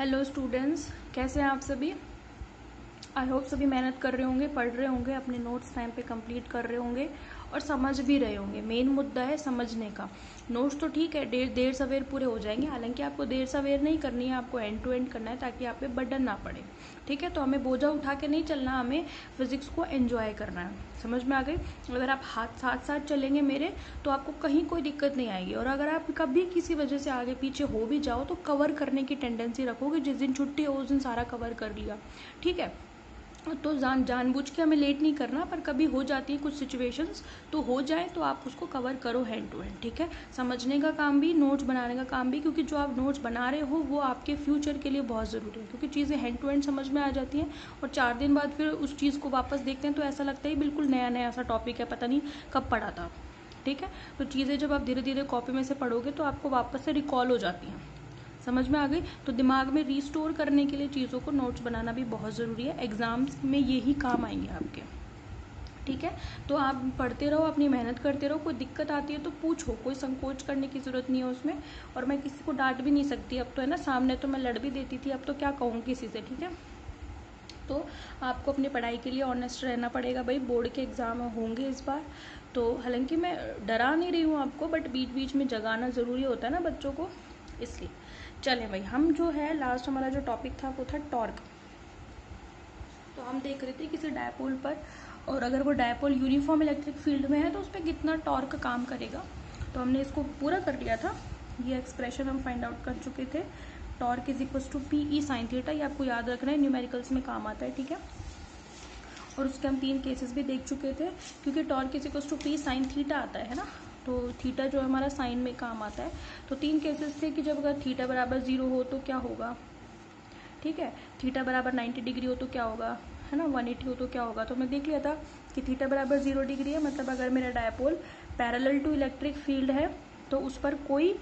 Hello students, कैसे हैं आप सभी। आई होप सभी मेहनत कर रहे होंगे, पढ़ रहे होंगे, अपने नोट्स टाइम पे कंप्लीट कर रहे होंगे और समझ भी रहे होंगे। मेन मुद्दा है समझने का। नोट्स तो ठीक है, देर सवेर पूरे हो जाएंगे, हालांकि आपको देर सवेर नहीं करनी है, आपको एंड टू एंड करना है ताकि आप पे बर्डन ना पड़े। ठीक है, तो हमें बोझा उठा के नहीं चलना, हमें फिजिक्स को एंजॉय करना है। समझ में आ गई। अगर आप साथ साथ चलेंगे मेरे तो आपको कहीं कोई दिक्कत नहीं आएगी। और अगर आप कभी किसी वजह से आगे पीछे हो भी जाओ तो कवर करने की टेंडेंसी रखोगे। जिस दिन छुट्टी हो उस दिन सारा कवर कर लिया। ठीक है, तो जानबूझ के हमें लेट नहीं करना, पर कभी हो जाती है कुछ सिचुएशंस, तो हो जाए तो आप उसको कवर करो हैंड टू हैंड। ठीक है, समझने का काम भी, नोट्स बनाने का काम भी, क्योंकि जो आप नोट्स बना रहे हो वो आपके फ्यूचर के लिए बहुत ज़रूरी है। क्योंकि चीज़ें हैंड टू हैंड समझ में आ जाती हैं और 4 दिन बाद फिर उस चीज़ को वापस देखते हैं तो ऐसा लगता है बिल्कुल नया नया सा टॉपिक है, पता नहीं कब पढ़ा था। ठीक है, तो चीज़ें जब आप धीरे धीरे कॉपी में से पढ़ोगे तो आपको वापस से रिकॉल हो जाती हैं। समझ में आ गई। तो दिमाग में रिस्टोर करने के लिए चीज़ों को नोट्स बनाना भी बहुत ज़रूरी है। एग्जाम्स में यही काम आएंगे आपके। ठीक है, तो आप पढ़ते रहो, अपनी मेहनत करते रहो। कोई दिक्कत आती है तो पूछो, कोई संकोच करने की ज़रूरत नहीं है उसमें। और मैं किसी को डांट भी नहीं सकती अब तो, है ना। सामने तो मैं लड़ भी देती थी, अब तो क्या कहूँ किसी से। ठीक है, तो आपको अपनी पढ़ाई के लिए ऑनेस्ट रहना पड़ेगा भाई। बोर्ड के एग्ज़ाम होंगे इस बार, तो हालांकि मैं डरा नहीं रही हूँ आपको, बट बीच बीच में जगाना ज़रूरी होता है ना बच्चों को, इसलिए। चलें भाई, हम जो है लास्ट हमारा जो टॉपिक था वो था टॉर्क। तो हम देख रहे थे किसी डायपोल पर, और अगर वो डायपोल यूनिफॉर्म इलेक्ट्रिक फील्ड में है तो उस पर कितना टॉर्क काम करेगा। तो हमने इसको पूरा कर लिया था। ये एक्सप्रेशन हम फाइंड आउट कर चुके थे। Torque is equal to PE sin theta, ये आपको याद रखना है, न्यूमेरिकल्स में काम आता है। ठीक है, और उसके हम 3 केसेस भी देख चुके थे, क्योंकि torque is equal to P sin theta आता है ना। तो थीटा जो हमारा साइन में काम आता है। तो 3 केसेस थे कि जब अगर थीटा बराबर 0 हो तो क्या होगा। ठीक है, थीटा बराबर 90 डिग्री हो तो क्या होगा, है ना, 180 हो तो क्या होगा। तो मैं देख लिया था कि थीटा बराबर 0 डिग्री है, मतलब अगर मेरा dipole parallel to electric field है तो उस पर कोई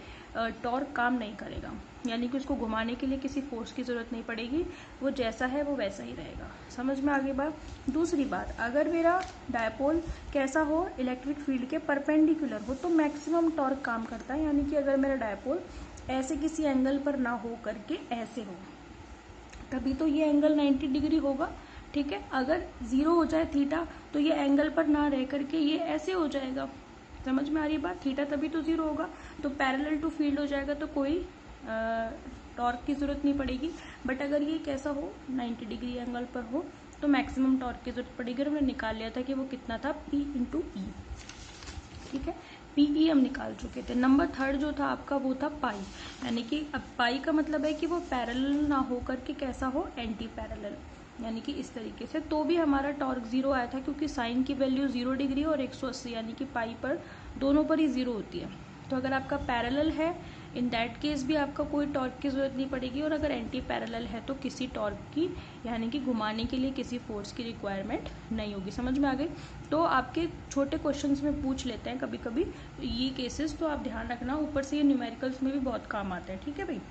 टॉर्क काम नहीं करेगा, यानी कि उसको घुमाने के लिए किसी फोर्स की ज़रूरत नहीं पड़ेगी, वो जैसा है वो वैसा ही रहेगा। समझ में आगे बात। दूसरी बात, अगर मेरा डायपोल कैसा हो, इलेक्ट्रिक फील्ड के परपेंडिकुलर हो तो मैक्सिमम टॉर्क काम करता है, यानी कि अगर मेरा डायपोल ऐसे किसी एंगल पर ना हो करके ऐसे हो तभी तो ये एंगल 90 डिग्री होगा। ठीक है, अगर 0 हो जाए थीटा तो ये एंगल पर ना रह करके ये ऐसे हो जाएगा। समझ में आ रही है बात। थीटा तभी तो 0 होगा, तो पैरेलल टू फील्ड हो जाएगा, तो कोई टॉर्क की जरूरत नहीं पड़ेगी। बट अगर ये कैसा हो, 90 डिग्री एंगल पर हो तो मैक्सिमम टॉर्क की जरूरत पड़ेगी। और हमने निकाल लिया था कि वो कितना था, P × E। ठीक है, PE हम निकाल चुके थे। नंबर 3 जो था आपका वो था पाई, यानी कि अब पाई का मतलब है कि वो पैरेलल ना हो करके कैसा हो, एंटी पैरेलल, यानी कि इस तरीके से। तो भी हमारा टॉर्क 0 आया था, क्योंकि साइन की वैल्यू 0 डिग्री और 180, यानी कि पाई पर दोनों पर ही 0 होती है। तो अगर आपका पैरेलल है, इन दैट केस भी आपका कोई टॉर्क की जरूरत नहीं पड़ेगी। और अगर एंटी पैरेलल है तो किसी टॉर्क की, यानी कि घुमाने के लिए किसी फोर्स की रिक्वायरमेंट नहीं होगी। समझ में आ गई। तो आपके छोटे क्वेश्चंस में पूछ लेते हैं कभी कभी, तो ये केसेस तो आप ध्यान रखना। ऊपर से ये न्यूमेरिकल्स में भी बहुत काम आता है। ठीक है भाई,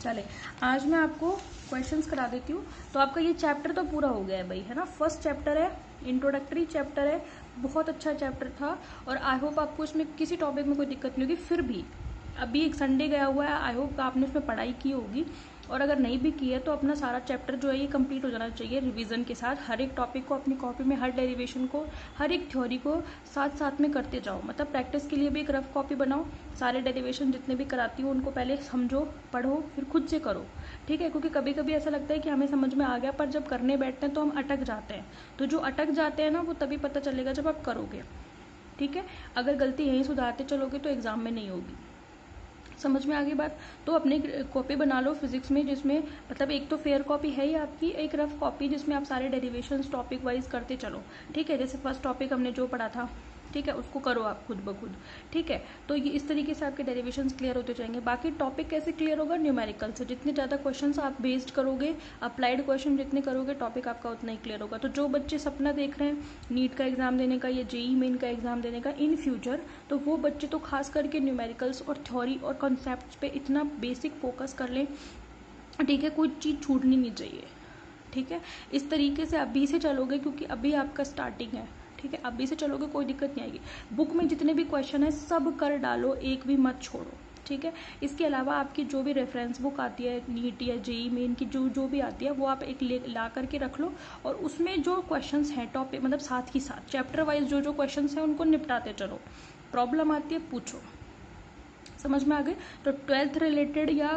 चले आज मैं आपको क्वेश्चंस करा देती हूँ। तो आपका ये चैप्टर तो पूरा हो गया है भाई, है ना। फर्स्ट चैप्टर है, इंट्रोडक्टरी चैप्टर है, बहुत अच्छा चैप्टर था। और आई होप आपको इसमें किसी टॉपिक में कोई दिक्कत नहीं होगी। फिर भी अभी एक संडे गया हुआ है, आई होप आपने उसमें पढ़ाई की होगी। और अगर नहीं भी की है तो अपना सारा चैप्टर जो है ये कंप्लीट हो जाना चाहिए रिवीजन के साथ। हर एक टॉपिक को अपनी कॉपी में, हर डेरिवेशन को, हर एक थ्योरी को साथ साथ में करते जाओ। मतलब प्रैक्टिस के लिए भी एक रफ कॉपी बनाओ, सारे डेरिवेशन जितने भी कराती हूँ उनको पहले समझो, पढ़ो, फिर खुद से करो। ठीक है, क्योंकि कभी कभी ऐसा लगता है कि हमें समझ में आ गया, पर जब करने बैठते हैं तो हम अटक जाते हैं। तो जो अटक जाते हैं ना वो तभी पता चलेगा जब आप करोगे। ठीक है, अगर गलती यहीं सुधारते चलोगे तो एग्जाम में नहीं होगी। समझ में आ गई बात। तो अपनी कॉपी बना लो फिजिक्स में, जिसमें मतलब एक तो फेयर कॉपी है ही आपकी, एक रफ कॉपी जिसमें आप सारे डेरिवेशंस टॉपिक वाइज करते चलो। ठीक है, जैसे फर्स्ट टॉपिक हमने जो पढ़ा था, ठीक है, उसको करो आप खुद ब खुद। ठीक है, तो ये इस तरीके से आपके डेरिवेशंस क्लियर होते जाएंगे। बाकी टॉपिक कैसे क्लियर होगा, न्यूमेरिकल से। जितने ज़्यादा क्वेश्चंस आप बेस्ड करोगे, अप्लाइड क्वेश्चन जितने करोगे, टॉपिक आपका उतना ही क्लियर होगा। तो जो बच्चे सपना देख रहे हैं नीट का एग्जाम देने का या JEE मेन का एग्जाम देने का इन फ्यूचर, तो वो बच्चे तो खास करके न्यूमेरिकल्स और थ्योरी और कॉन्सेप्ट्स पे इतना बेसिक फोकस कर लें। ठीक है, कोई चीज़ छूटनी नहीं चाहिए। ठीक है, इस तरीके से अभी से चलोगे, क्योंकि अभी आपका स्टार्टिंग है। ठीक है, अभी से चलोगे कोई दिक्कत नहीं आएगी। बुक में जितने भी क्वेश्चन है सब कर डालो, एक भी मत छोड़ो। ठीक है। इसके अलावा आपकी जो भी रेफरेंस बुक आती है नीट या जेई मेन की जो भी आती है वो आप एक ला करके रख लो, और उसमें जो क्वेश्चंस हैं टॉपिक मतलब साथ ही साथ चैप्टर वाइज जो क्वेश्चंस हैं उनको निपटाते चलो। प्रॉब्लम आती है पूछो। समझ में आ गए? तो 12th रिलेटेड या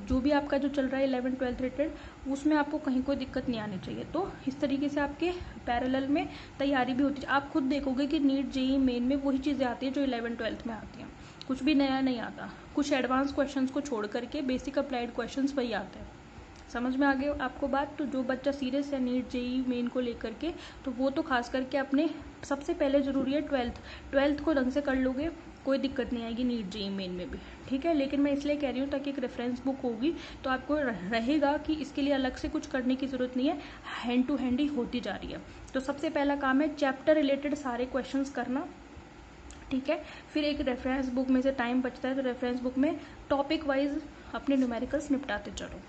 जो भी आपका जो चल रहा है 11th 12th रिलेटेड उसमें आपको कहीं कोई दिक्कत नहीं आनी चाहिए। तो इस तरीके से आपके पैरेलल में तैयारी भी होती है। आप खुद देखोगे कि नीट जेई मेन में वही चीज़ें आती हैं जो 11th 12th में आती हैं, कुछ भी नया नहीं आता। कुछ एडवांस क्वेश्चंस को छोड़ करके बेसिक अप्लाइड क्वेश्चंस वही आते हैं। समझ में आ गए आपको बात? तो जो बच्चा सीरियस है नीट जेई मेन को लेकर के, तो वो तो खास करके अपने सबसे पहले ज़रूरी है 12th को ढंग से कर लोगे, कोई दिक्कत नहीं आएगी नीट जेई मेन में भी, ठीक है। लेकिन मैं इसलिए कह रही हूँ ताकि एक रेफरेंस बुक होगी तो आपको रहेगा कि इसके लिए अलग से कुछ करने की ज़रूरत नहीं है, हैंड टू हैंड ही होती जा रही है। तो सबसे पहला काम है चैप्टर रिलेटेड सारे क्वेश्चंस करना, ठीक है। फिर एक रेफरेंस बुक में से टाइम बचता है तो रेफरेंस बुक में टॉपिक वाइज अपने न्यूमेरिकल्स निपटाते चलो।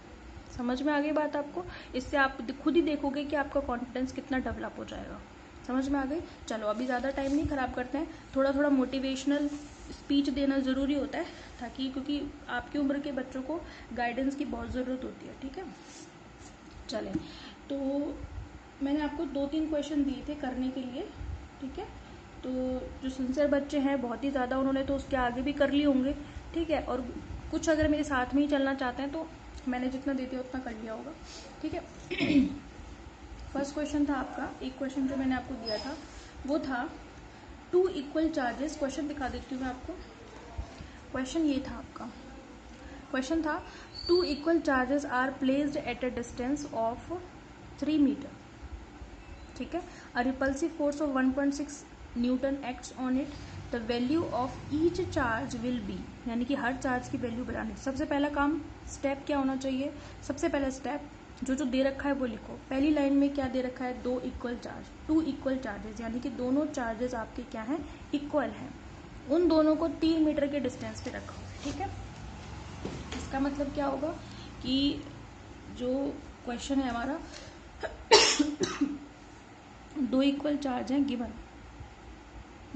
समझ में आ गई बात आपको? इससे आप खुद ही देखोगे कि आपका कॉन्फिडेंस कितना डेवलप हो जाएगा। समझ में आ गई? चलो अभी ज़्यादा टाइम नहीं ख़राब करते हैं, थोड़ा थोड़ा मोटिवेशनल स्पीच देना ज़रूरी होता है ताकि, क्योंकि आपकी उम्र के बच्चों को गाइडेंस की बहुत ज़रूरत होती है, ठीक है। चलें, तो मैंने आपको 2-3 क्वेश्चन दिए थे करने के लिए, ठीक है। तो जो सिंसियर बच्चे हैं बहुत ही ज़्यादा, उन्होंने तो उसके आगे भी कर लिए होंगे, ठीक है। और कुछ अगर मेरे साथ में ही चलना चाहते हैं तो मैंने जितना दे दिया उतना कर लिया होगा, ठीक है। फर्स्ट क्वेश्चन था आपका, एक क्वेश्चन जो मैंने आपको दिया था वो था 2 इक्वल चार्जेस। क्वेश्चन दिखा देती हूँ मैं आपको। क्वेश्चन ये था आपका, क्वेश्चन था 2 equal charges are placed at a distance of 3 metre, ठीक है। A repulsive force of 1.6 newton acts on it, the value of each charge will be, यानी कि हर चार्ज की वैल्यू बतानी। सबसे पहला काम स्टेप क्या होना चाहिए? सबसे पहला स्टेप जो दे रखा है वो लिखो। पहली लाइन में क्या दे रखा है? 2 इक्वल चार्ज, 2 इक्वल चार्जेस, यानी कि दोनों चार्जेस आपके क्या हैं? इक्वल हैं। उन दोनों को 3 मीटर के डिस्टेंस पे रखो, ठीक है। इसका मतलब क्या होगा कि जो क्वेश्चन है हमारा 2 इक्वल चार्ज हैं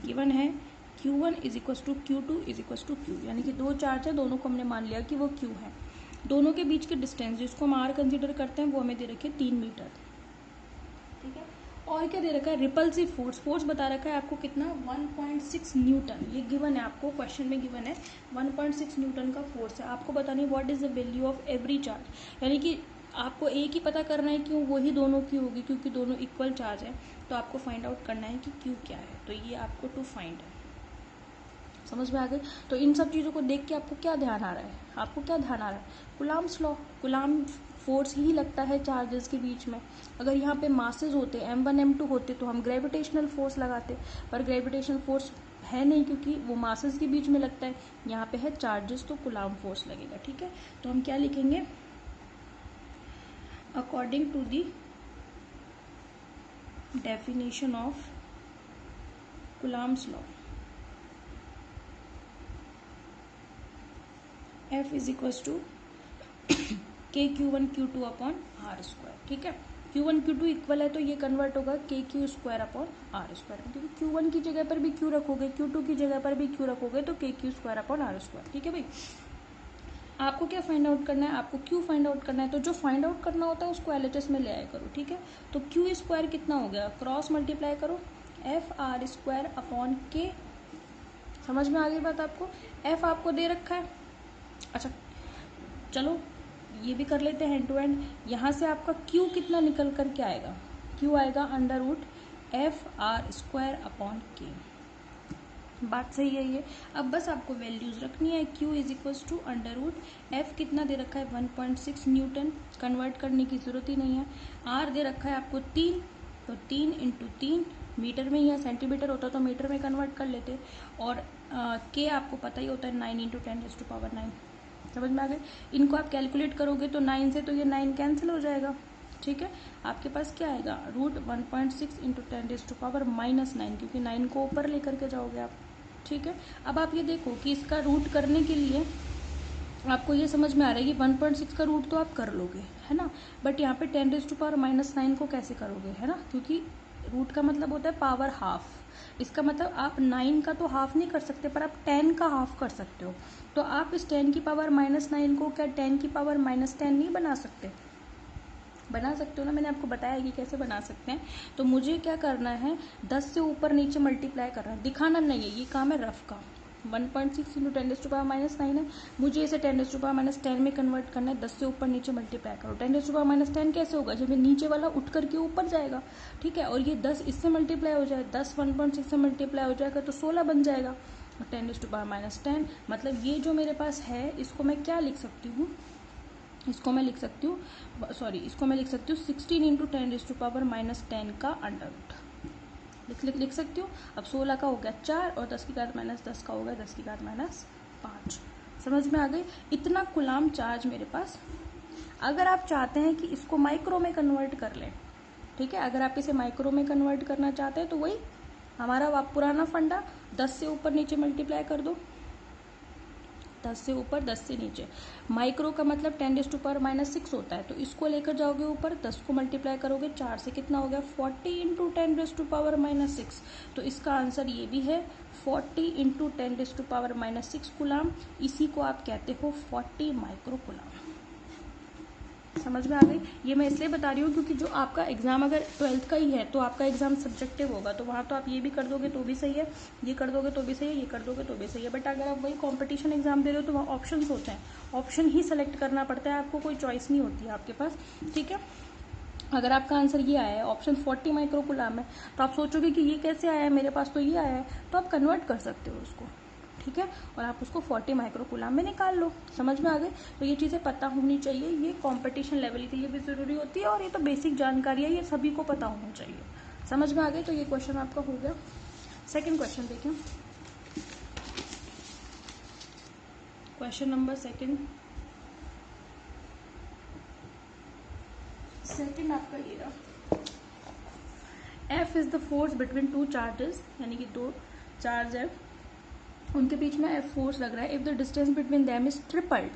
गिवन है Q1 is equal to Q2 is equal to Q, यानी कि 2 चार्ज है, दोनों को हमने मान लिया कि वो Q है। दोनों के बीच के डिस्टेंस जिसको हम R कंसीडर करते हैं वो हमें दे रखे 3 मीटर, ठीक है। और क्या दे रखा है? रिपल्सिव फोर्स बता रखा है आपको कितना? 1.6 न्यूटन। ये गिवन है आपको, क्वेश्चन में गिवन है 1.6 न्यूटन का फोर्स है। आपको बतानी what is the value of every charge, यानी कि आपको एक ही पता करना है क्यों, वही दोनों की होगी क्योंकि दोनों इक्वल चार्ज है। तो आपको फाइंड आउट करना है कि क्यू क्या है, तो ये आपको टू फाइंड है। समझ में आ गई? तो इन सब चीज़ों को देख के आपको क्या ध्यान आ रहा है? आपको क्या ध्यान आ रहा है? कुलाम्स लॉ, कुलाम फोर्स ही लगता है चार्जेस के बीच में। अगर यहाँ पे मासेस होते M1 M2 होते तो हम ग्रेविटेशनल फोर्स लगाते, पर ग्रेविटेशनल फोर्स है नहीं क्योंकि वो मासेस के बीच में लगता है। यहाँ पे है चार्जेस तो कुलाम फोर्स लगेगा, ठीक है। तो हम क्या लिखेंगे? According to the definition of Coulomb's law, F is equal to KQ1 Q2 upon R square, ठीक है। Q1 Q2 इक्वल है तो ये कन्वर्ट होगा KQ square upon R square, क्योंकि Q1 की जगह पर भी Q रखोगे, Q2 की जगह पर भी Q रखोगे तो KQ square upon R square, ठीक है भाई। आपको क्या फाइंड आउट करना है? आपको Q फाइंड आउट करना है। तो जो फाइंड आउट करना होता है उसको LHS में ले आया करो, ठीक है। तो Q स्क्वायर कितना हो गया? क्रॉस मल्टीप्लाई करो FR स्क्वायर अपॉन K। समझ में आ गई बात आपको? F आपको दे रखा है। अच्छा चलो ये भी कर लेते हैं हैंड टू हैंड। यहाँ से आपका Q कितना निकल कर के आएगा? Q आएगा under root FR square upon K। बात सही है ये। अब बस आपको वैल्यूज रखनी है। Q is equal to under root F कितना दे रखा है? 1.6 न्यूटन, कन्वर्ट करने की जरूरत ही नहीं है। R दे रखा है आपको 3, तो 3 इंटू 3 मीटर में या सेंटीमीटर होता तो मीटर में कन्वर्ट कर लेते। और K आपको पता ही होता है 9 इंटू 10⁻⁹। समझ में आ गए? इनको आप कैलकुलेट करोगे तो 9 से तो ये 9 कैंसिल हो जाएगा, ठीक है। आपके पास क्या आएगा? रूट 1.6 इंटू 10⁻⁹, क्योंकि 9 को ऊपर लेकर के जाओगे आप, ठीक है। अब आप ये देखो कि इसका रूट करने के लिए आपको ये समझ में आ रहा है कि 1.6 का रूट तो आप कर लोगे, है ना, बट यहाँ पे 10⁻⁹ को कैसे करोगे, है ना, क्योंकि रूट का मतलब होता है पावर हाफ, इसका मतलब आप 9 का तो हाफ नहीं कर सकते, पर आप 10 का हाफ कर सकते हो। तो आप इस 10 की पावर -9 को क्या 10 की पावर -10 नहीं बना सकते? बना सकते हो ना, मैंने आपको बताया कि कैसे बना सकते हैं। तो मुझे क्या करना है, 10 से ऊपर नीचे मल्टीप्लाई करना है, दिखाना नहीं है, ये काम है रफ का। 1.6 × 10⁻⁻9 है, मुझे इसे 10⁻10 में कन्वर्ट करना है। 10 से ऊपर नीचे मल्टीप्लाई करो। 10⁻10 कैसे होगा, जब ये नीचे वाला उठ करके ऊपर जाएगा, ठीक है, और ये 10 इससे मल्टीप्लाई हो जाए, 10 1.6 से मल्टीप्लाई हो जाएगा तो 16 बन जाएगा। 10⁻10 मतलब ये जो मेरे पास है, इसको मैं क्या लिख सकती हूँ, इसको मैं लिख सकती हूँ 16 × 10⁻10 का अंडर लिख सकती हूँ। अब 16 का हो गया 4 और 10 की घात -10 का हो गया 10 की घात -5। समझ में आ गई? इतना कुलाम चार्ज मेरे पास। अगर आप चाहते हैं कि इसको माइक्रो में कन्वर्ट कर लें, ठीक है, अगर आप इसे माइक्रो में कन्वर्ट करना चाहते हैं तो वही हमारा पुराना फंडा, 10 से ऊपर नीचे मल्टीप्लाई कर दो, 10 से ऊपर 10 से नीचे। माइक्रो का मतलब 10⁻6 होता है, तो इसको लेकर जाओगे ऊपर, 10 को मल्टीप्लाई करोगे 4 से, कितना हो गया 40 × 10⁻6। तो इसका आंसर ये भी है 40 × 10⁻6 कुलाम। इसी को आप कहते हो 40 माइक्रो कुलाम। समझ में आ गई? ये मैं इसलिए बता रही हूँ क्योंकि जो आपका एग्जाम अगर 12th का ही है तो आपका एग्जाम सब्जेक्टिव होगा, तो वहाँ तो आप ये भी कर दोगे तो भी सही है, ये कर दोगे तो भी सही है, ये कर दोगे तो भी सही है। बट अगर आप वही कंपटीशन एग्जाम दे रहे हो तो वहाँ ऑप्शन होते हैं, ऑप्शन ही सेलेक्ट करना पड़ता है आपको, कोई चॉइस नहीं होती है आपके पास, ठीक है। अगर आपका आंसर ये आया है ऑप्शन 40 माइक्रो कुलाम है, तो आप सोचोगे कि ये कैसे आया है, मेरे पास तो ये आया है, तो आप कन्वर्ट कर सकते हो उसको, ठीक है, और आप उसको 40 माइक्रो कुलाम में निकाल लो। समझ में आ गई? तो ये चीज़ें पता होनी चाहिए, ये कंपटीशन लेवल के लिए भी ज़रूरी होती है, और ये तो बेसिक जानकारी है, ये सभी को पता होना चाहिए। समझ में आ गई? तो ये क्वेश्चन आपका हो गया। सेकंड क्वेश्चन देखिए, क्वेश्चन नंबर सेकंड आपका ये रहा, F is the force between two charges, यानी कि दो चार्ज है, उनके बीच में F फोर्स लग रहा है। If the distance between them is tripled,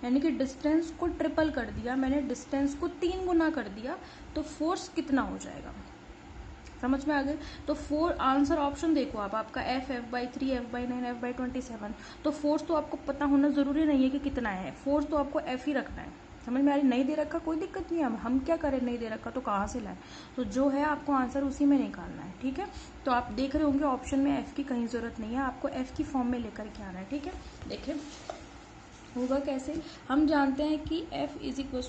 यानी कि डिस्टेंस को ट्रिपल कर दिया मैंने, डिस्टेंस को 3 गुना कर दिया, तो फोर्स कितना हो जाएगा? समझ में आ गए? तो आंसर ऑप्शन देखो आप, आपका F/3, F/9, F/27। तो फोर्स तो आपको पता होना जरूरी नहीं है कि कितना है, फोर्स तो आपको F ही रखना है। समझ में आ रही? नहीं दे रखा कोई दिक्कत नहीं है, हम क्या करें, नहीं दे रखा तो कहाँ से लाए, तो जो है आपको आंसर उसी में निकालना है, ठीक है। तो आप देख रहे होंगे ऑप्शन में F की कहीं जरूरत नहीं है, आपको F की फॉर्म में लेकर के आना है, ठीक है। देखिए होगा कैसे, हम जानते हैं कि F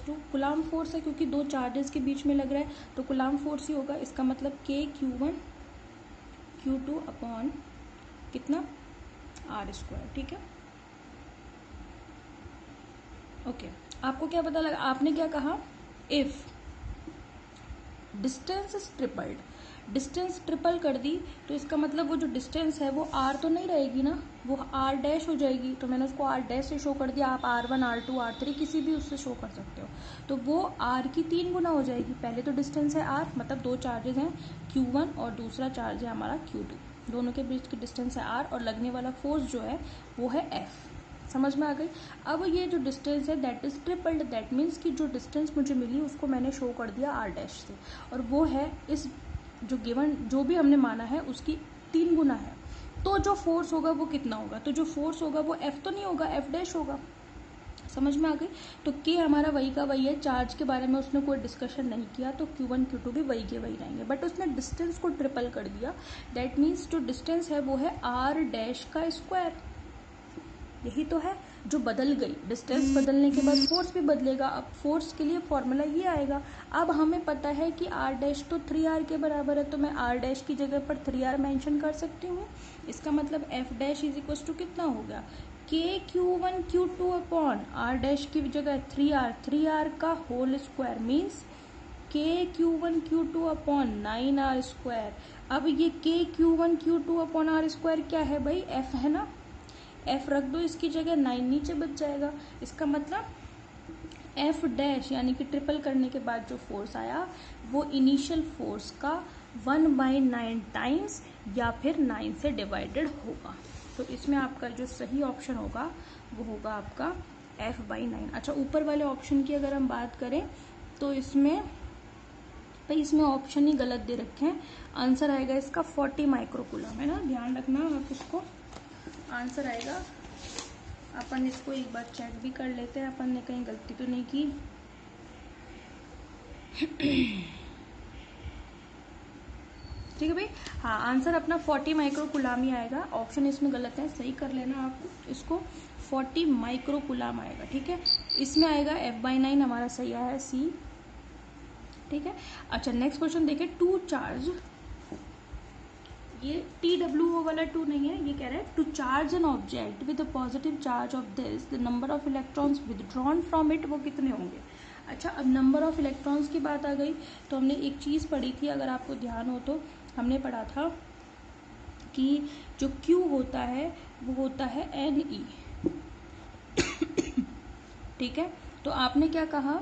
= कुलाम फोर्स है, क्योंकि दो चार्जेस के बीच में लग रहा है, तो कुलाम फोर्स ही होगा। इसका मतलब KQ1 Q2 अपॉन कितना R², ठीक है, ओके। आपको क्या पता लगा, आपने क्या कहा, if distance is tripled, distance triple कर दी, तो इसका मतलब वो जो डिस्टेंस है वो R तो नहीं रहेगी ना, वो R' हो जाएगी। तो मैंने उसको R' से शो कर दिया, आप R1 R2 R3 किसी भी उससे शो कर सकते हो। तो वो R की 3 गुना हो जाएगी। पहले तो डिस्टेंस है R, मतलब दो चार्जेस हैं Q1 और दूसरा चार्ज है हमारा Q2, दोनों के बीच की डिस्टेंस है R, और लगने वाला फोर्स जो है वो है F। समझ में आ गई? अब ये जो डिस्टेंस है that is tripled, that means कि जो डिस्टेंस मुझे मिली उसको मैंने शो कर दिया R' से, और वो है इस जो गिवन जो भी हमने माना है उसकी 3 गुना है। तो जो फोर्स होगा वो कितना होगा, तो जो फोर्स होगा वो F तो नहीं होगा, F' होगा। समझ में आ गई? तो K हमारा वही का वही है, चार्ज के बारे में उसने कोई डिस्कशन नहीं किया, तो Q1 Q2 भी वही के वही रहेंगे, बट उसने डिस्टेंस को ट्रिपल कर दिया, दैट मीन्स जो डिस्टेंस है वो है R'²। यही तो है जो बदल गई, डिस्टेंस बदलने के बाद फोर्स भी बदलेगा। अब फोर्स के लिए फॉर्मूला ये आएगा, अब हमें पता है कि R' तो 3R के बराबर है, तो मैं R' की जगह पर 3R मेंशन कर सकती हूँ। इसका मतलब F' = कितना हो गया, KQ1 Q2 अपॉन R' की जगह 3R का whole square means KQ1 Q2 upon 9R²। अब ये KQ1 Q2 अपॉन R² क्या है भाई, F है ना, F रख दो इसकी जगह, 9 नीचे बच जाएगा। इसका मतलब F' यानी कि ट्रिपल करने के बाद जो फोर्स आया वो इनिशियल फोर्स का 1/9 टाइम्स या फिर 9 से डिवाइडेड होगा। तो इसमें आपका जो सही ऑप्शन होगा वो होगा आपका F/9। अच्छा, ऊपर वाले ऑप्शन की अगर हम बात करें तो इसमें भाई इसमें ऑप्शन ही गलत दे रखे हैं। आंसर आएगा इसका 40 माइक्रोकूलम, है ना, ध्यान रखना आप इसको। आंसर आएगा, अपन इसको एक बार चेक भी कर लेते हैं, अपन ने कहीं गलती तो नहीं की। ठीक है भाई, हाँ आंसर अपना 40 माइक्रोकूलम ही आएगा। ऑप्शन इसमें गलत है, सही कर लेना आप इसको। 40 माइक्रोकूलम आएगा। ठीक है, इसमें आएगा F/9 हमारा सही आया C। ठीक है, अच्छा नेक्स्ट क्वेश्चन देखिए। टू चार्ज, ये TWO वाला टू नहीं है, ये कह रहा है to charge an object with a positive charge of this, the number of electrons withdrawn from it, वो कितने होंगे। अच्छा, अब नंबर ऑफ इलेक्ट्रॉन्स की बात आ गई तो हमने एक चीज़ पढ़ी थी, अगर आपको ध्यान हो तो हमने पढ़ा था कि जो Q होता है वो होता है Ne। ठीक है, तो आपने क्या कहा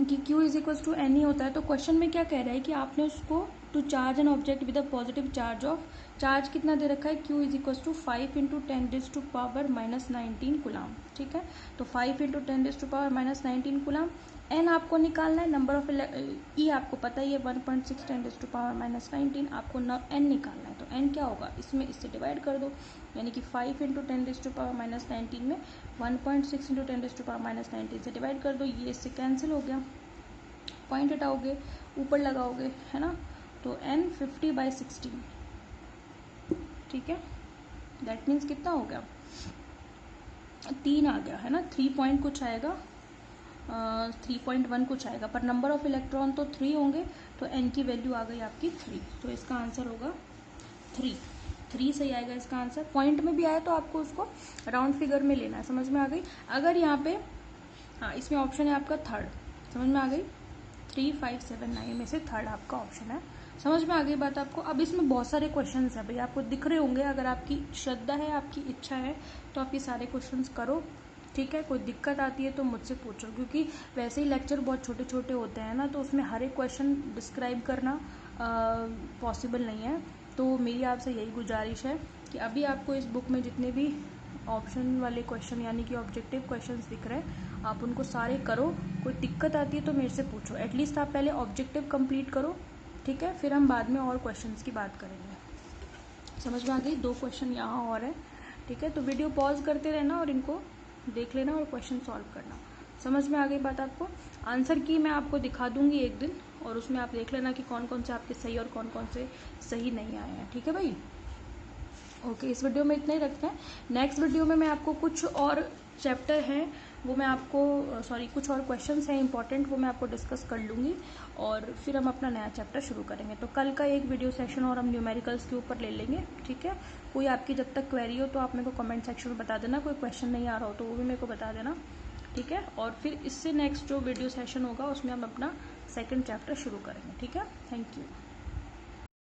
कि Q is equal to Ne होता है, तो क्वेश्चन में क्या कह रहा है कि आपने उसको to charge an object with a positive charge of, charge कितना दे रखा है, Q is equal to 5 × 10⁻⁻19 coulomb. ठीक है, तो 5 × 10⁻⁻19 कूलम। N आपको निकालना है, नंबर ऑफ E आपको पता ही है 1.6 10⁻⁻19, आपको N निकालना है। तो N क्या होगा, इसमें इससे डिवाइड कर दो, यानी कि 5 × 10⁻⁻19 में 1.6 × 10⁻⁻19 से डिवाइड कर दो, ये इससे कैंसिल हो गया, पॉइंट हटाओगे ऊपर लगाओगे, है ना, तो N 50/16। ठीक है, दैट मीन्स कितना हो गया, 3 आ गया, है ना, 3 पॉइंट कुछ आएगा, 3.1 कुछ आएगा, पर नंबर ऑफ इलेक्ट्रॉन तो 3 होंगे, तो N की वैल्यू आ गई आपकी 3, तो इसका आंसर होगा 3 सही आएगा इसका आंसर। पॉइंट में भी आया तो आपको उसको राउंड फिगर में लेना है, समझ में आ गई। अगर यहाँ पे, हाँ इसमें ऑप्शन है आपका थर्ड, समझ में आ गई, 3, 5, 7, 9 में से थर्ड आपका ऑप्शन है, समझ में आ गई बात आपको। अब इसमें बहुत सारे क्वेश्चंस हैं भाई, आपको दिख रहे होंगे, अगर आपकी श्रद्धा है, आपकी इच्छा है तो आप ये सारे क्वेश्चंस करो। ठीक है, कोई दिक्कत आती है तो मुझसे पूछो, क्योंकि वैसे ही लेक्चर बहुत छोटे छोटे होते हैं ना, तो उसमें हर एक क्वेश्चन डिस्क्राइब करना पॉसिबल नहीं है। तो मेरी आपसे यही गुजारिश है कि अभी आपको इस बुक में जितने भी ऑप्शन वाले क्वेश्चन यानी कि ऑब्जेक्टिव क्वेश्चंस दिख रहे हैं, आप उनको सारे करो। कोई दिक्कत आती है तो मेरे से पूछो, एटलीस्ट आप पहले ऑब्जेक्टिव कंप्लीट करो। ठीक है, फिर हम बाद में और क्वेश्चंस की बात करेंगे। समझ में आ गई, 2 क्वेश्चन यहाँ और है। ठीक है, तो वीडियो पॉज करते रहना और इनको देख लेना और क्वेश्चन सॉल्व करना। समझ में आ गई बात आपको। आंसर की मैं आपको दिखा दूंगी एक दिन, और उसमें आप देख लेना कि कौन कौन से आपके सही और कौन कौन से सही नहीं आए हैं। ठीक है भाई, ओके, इस वीडियो में इतना ही रखते हैं। नेक्स्ट वीडियो में मैं आपको कुछ और चैप्टर हैं वो मैं आपको कुछ और क्वेश्चंस हैं इंपॉर्टेंट, वो मैं आपको डिस्कस कर लूँगी, और फिर हम अपना नया चैप्टर शुरू करेंगे। तो कल का एक वीडियो सेशन और हम न्यूमेरिकल्स के ऊपर ले लेंगे। ठीक है, कोई आपकी जब तक क्वेरी हो तो आप मेरे को कमेंट सेक्शन में बता देना, कोई क्वेश्चन नहीं आ रहा हो तो वो भी मेरे को बता देना। ठीक है, और फिर इससे नेक्स्ट जो वीडियो सेशन होगा उसमें हम अपना सेकेंड चैप्टर शुरू करेंगे। ठीक है, थैंक यू।